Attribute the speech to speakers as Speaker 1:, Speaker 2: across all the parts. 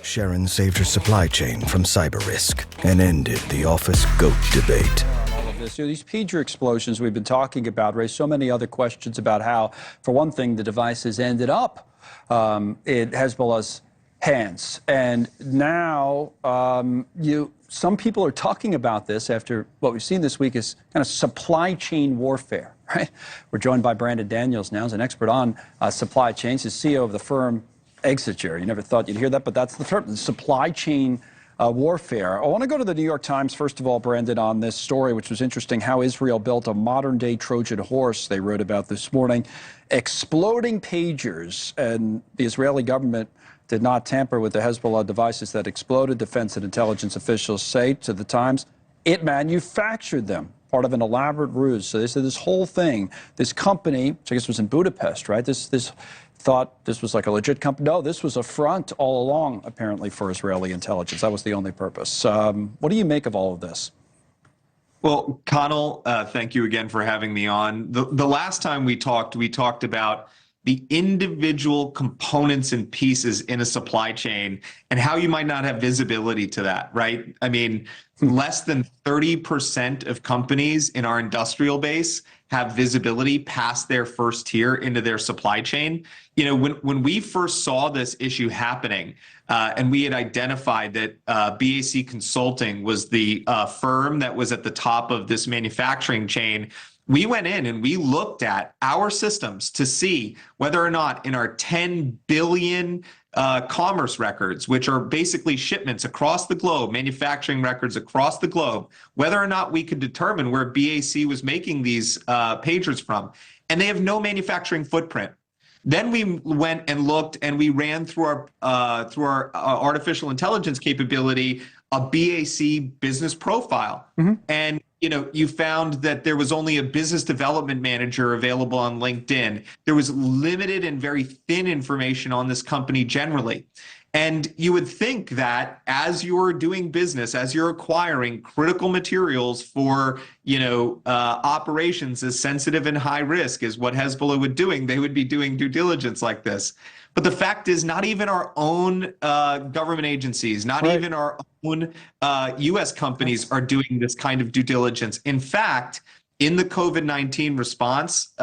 Speaker 1: Sharon saved her supply chain from cyber risk and ended the office goat debate.
Speaker 2: All of this, these pager explosions we've been talking about raise so many other questions about how, for one thing, the devices ended up in Hezbollah's hands. And now some people are talking about this after what we've seen this week is kind of supply chain warfare, right? We're joined by Brandon Daniels now, he's an expert on supply chains. He's CEO of the firm Exiger. You never thought you'd hear that, but that's the term, supply chain warfare. I want to go to the New York Times, first of all, Brandon, on this story, which was interesting, how Israel built a modern-day Trojan horse they wrote about this morning. Exploding pagers, and the Israeli government did not tamper with the Hezbollah devices that exploded. Defense and intelligence officials say to the Times, it manufactured them, part of an elaborate ruse. So they said this whole thing, this company, which I guess was in Budapest, right? This thought this was like a legit company. No, this was a front all along, apparently, for Israeli intelligence. That was the only purpose. What do you make of all of this?
Speaker 3: Well, Connell, thank you again for having me on. The last time we talked about the individual components and pieces in a supply chain and how you might not have visibility to that, right? I mean, less than 30% of companies in our industrial base have visibility past their first tier into their supply chain. You know, when we first saw this issue happening, and we had identified that BAC Consulting was the firm that was at the top of this manufacturing chain, we went in and we looked at our systems to see whether or not in our 10 billion commerce records, which are basically shipments across the globe, manufacturing records across the globe, whether or not we could determine where BAC was making these pagers from. And they have no manufacturing footprint. Then we went and looked and we ran through our artificial intelligence capability a BAC business profile. Mm-hmm. And you found that there was only a business development manager available on LinkedIn. There was limited and very thin information on this company generally. And you would think that as you're doing business, as you're acquiring critical materials for, operations as sensitive and high risk as what Hezbollah would doing, they would be doing due diligence like this. But the fact is, not even our own government agencies, not even our own U.S. companies are doing this kind of due diligence. In fact, in the COVID-19 response,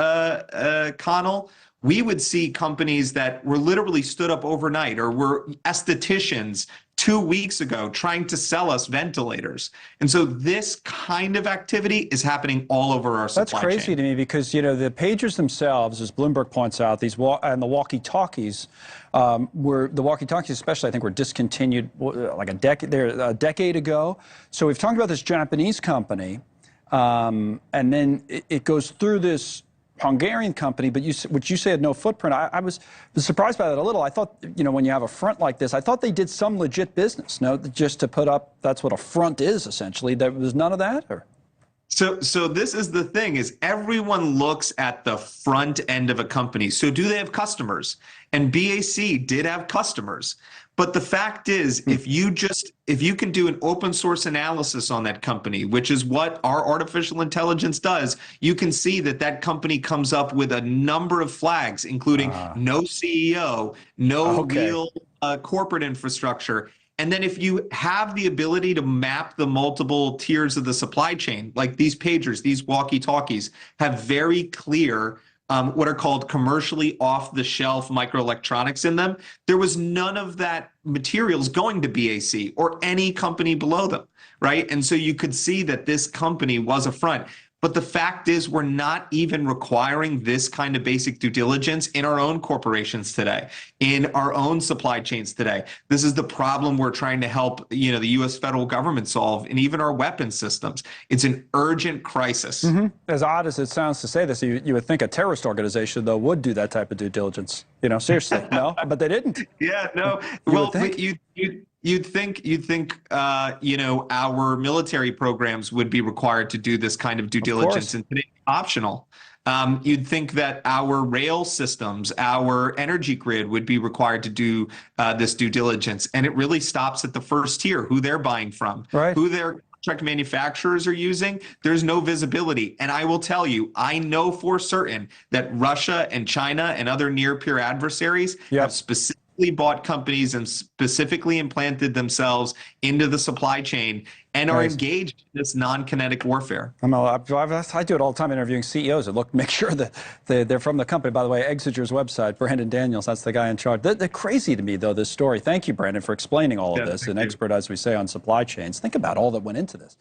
Speaker 3: Connell, we would see companies that were literally stood up overnight or were estheticians 2 weeks ago trying to sell us ventilators. And so this kind of activity is happening all over our supply chain.
Speaker 2: That's crazy to me because, the pagers themselves, as Bloomberg points out, and the walkie-talkies, especially, I think, were discontinued like a decade ago. So we've talked about this Japanese company, and then it goes through this Hungarian company, but which you say had no footprint. I was surprised by that a little. I thought, when you have a front like this, I thought they did some legit business, just to put up, that's what a front is, essentially. There was none of that? Or?
Speaker 3: So this is the thing, is everyone looks at the front end of a company. So do they have customers? And BAC did have customers. But the fact is, if you can do an open source analysis on that company, which is what our artificial intelligence does, you can see that company comes up with a number of flags, including no CEO, no real corporate infrastructure. And then if you have the ability to map the multiple tiers of the supply chain, like these pagers, these walkie-talkies have very clear what are called commercially off-the-shelf microelectronics in them. There was none of that materials going to BAC or any company below them, right? And so you could see that this company was a front. But the fact is, we're not even requiring this kind of basic due diligence in our own corporations today, in our own supply chains today. This is the problem we're trying to help, the U.S. federal government solve, and even our weapons systems. It's an urgent crisis.
Speaker 2: Mm-hmm. As odd as it sounds to say this, you would think a terrorist organization, though, would do that type of due diligence. Seriously, no, but they didn't.
Speaker 3: Yeah, no. You'd think, our military programs would be required to do this kind of due diligence, and today it's optional. You'd think that our rail systems, our energy grid would be required to do this due diligence, and it really stops at the first tier, who they're buying from, who their contract manufacturers are using. There's no visibility. And I will tell you, I know for certain that Russia and China and other near peer adversaries have specific bought companies and specifically implanted themselves into the supply chain and are engaged in this non-kinetic warfare.
Speaker 2: I do it all the time interviewing CEOs and make sure that they're from the company. By the way, Exiger's website, Brandon Daniels, that's the guy in charge. They're crazy to me, though, this story. Thank you, Brandon, for explaining all of this. An expert, as we say, on supply chains. Think about all that went into this.